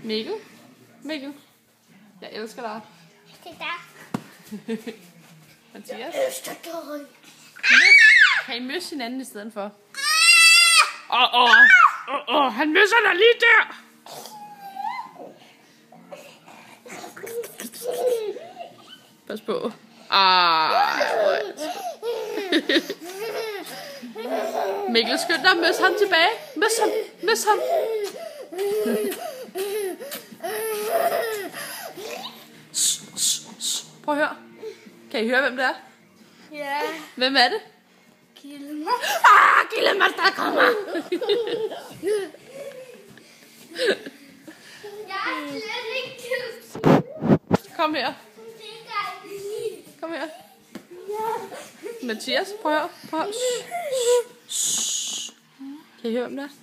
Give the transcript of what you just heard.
Mikkel? Mikkel? Jeg elsker dig. Det er Mathias? der. Kan I møsse hinanden i stedet for? Han møsser dig lige der! Pas på. Mikkel, skynd dig, møs ham tilbage. Møs ham. Prøv at høre. Kan I høre, hvem det er? Ja. Hvem er det? Gillemar. Gillemar, der kommer. Jeg er slet ikke Kom her. Kom her. Mathias, prøv at høre. Kan I høre, hvem det er?